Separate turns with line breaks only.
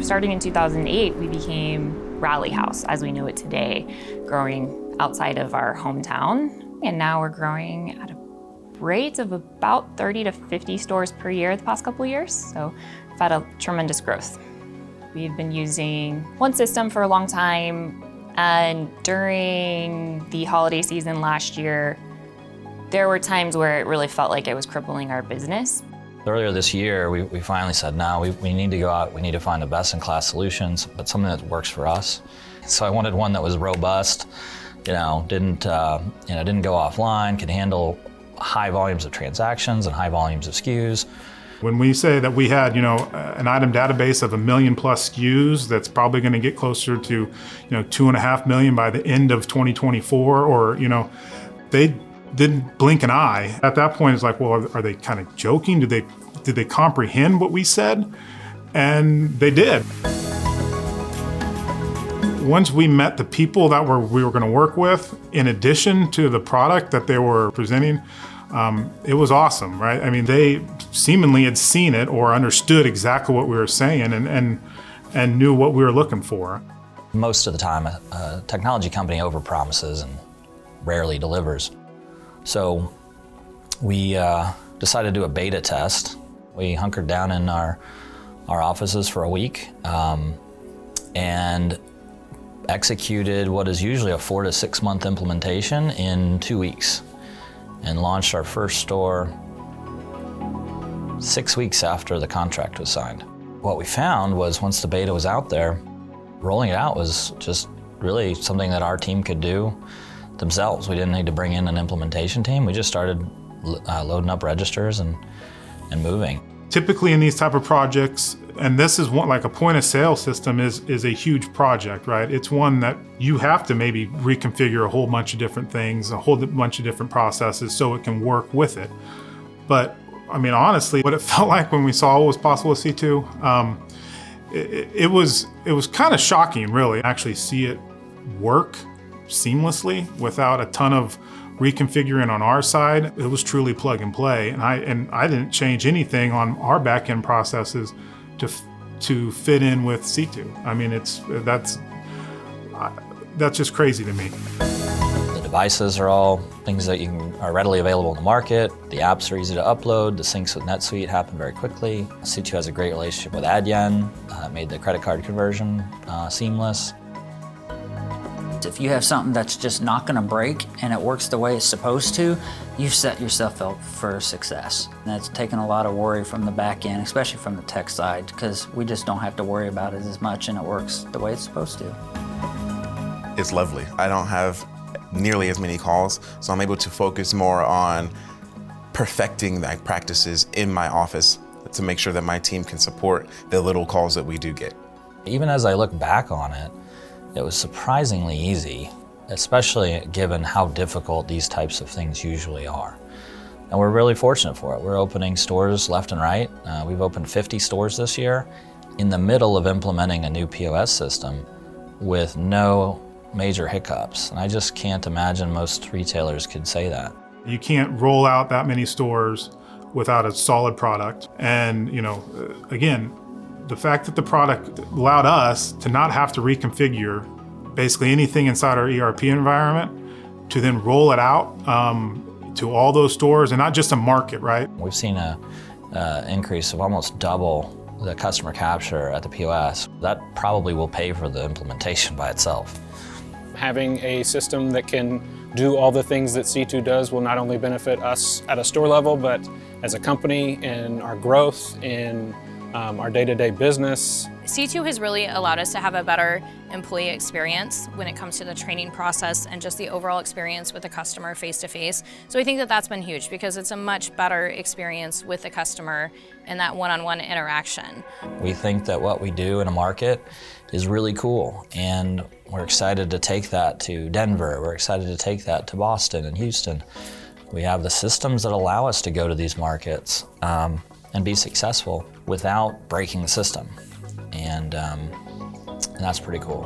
Starting in 2008, we became Rally House as we know it today, growing outside of our hometown. And now we're growing at a rate of about 30 to 50 stores per year the past couple of years. So we've had a tremendous growth. We've been using one system for a long time, and during the holiday season last year, there were times where it really felt like it was crippling our business.
Earlier this year, we finally said, no, we need to go out, we need to find the best-in-class solutions, but something that works for us. So I wanted one that was robust, didn't go offline, could handle high volumes of transactions and high volumes of SKUs.
When we say that we had, an item database of 1 million plus SKUs, that's probably going to get closer to, 2.5 million by the end of 2024, or, they didn't blink an eye. At that point, it's like, well, are they kind of joking? Did they comprehend what we said? And they did. Once we met the people that we were going to work with, in addition to the product that they were presenting, it was awesome, right? I mean, they seemingly had seen it or understood exactly what we were saying and knew what we were looking for.
Most of the time, a technology company overpromises and rarely delivers. So we decided to do a beta test. We hunkered down in our offices for a week and executed what is usually a 4 to 6 month implementation in 2 weeks, and launched our first store 6 weeks after the contract was signed. What we found was, once the beta was out there, rolling it out was just really something that our team could do themselves. We didn't need to bring in an implementation team. We just started loading up registers and moving.
Typically in these type of projects, and this is one, like a point of sale system is a huge project, right? It's one that you have to maybe reconfigure a whole bunch of different things, a whole bunch of different processes so it can work with it. But I mean, honestly, what it felt like when we saw what was possible with Sitoo, it was kind of shocking, really, to actually see it work seamlessly without a ton of reconfiguring on our side. It was truly plug and play, and I didn't change anything on our back end processes to fit in with Sitoo. I mean, that's just crazy to me.
The devices are all things that are readily available in the market. The apps are easy to upload. The syncs with NetSuite happen very quickly. Sitoo has a great relationship with Adyen, made the credit card conversion seamless.
If you have something that's just not going to break and it works the way it's supposed to, you've set yourself up for success. And that's taken a lot of worry from the back end, especially from the tech side, because we just don't have to worry about it as much and it works the way it's supposed to.
It's lovely. I don't have nearly as many calls, so I'm able to focus more on perfecting the practices in my office to make sure that my team can support the little calls that we do get.
Even as I look back on it, it was surprisingly easy, especially given how difficult these types of things usually are. And we're really fortunate for it. We're opening stores left and right. We've opened 50 stores this year in the middle of implementing a new POS system with no major hiccups. And I just can't imagine most retailers could say that.
You can't roll out that many stores without a solid product. And, again, the fact that the product allowed us to not have to reconfigure basically anything inside our ERP environment, to then roll it out to all those stores, and not just a market, right?
We've seen an increase of almost double the customer capture at the POS. That probably will pay for the implementation by itself.
Having a system that can do all the things that Sitoo does will not only benefit us at a store level, but as a company in our growth, in our day-to-day business.
Sitoo has really allowed us to have a better employee experience when it comes to the training process and just the overall experience with the customer face-to-face. So I think that that's been huge, because it's a much better experience with the customer and that one-on-one interaction.
We think that what we do in a market is really cool, and we're excited to take that to Denver. We're excited to take that to Boston and Houston. We have the systems that allow us to go to these markets and be successful without breaking the system. And that's pretty cool.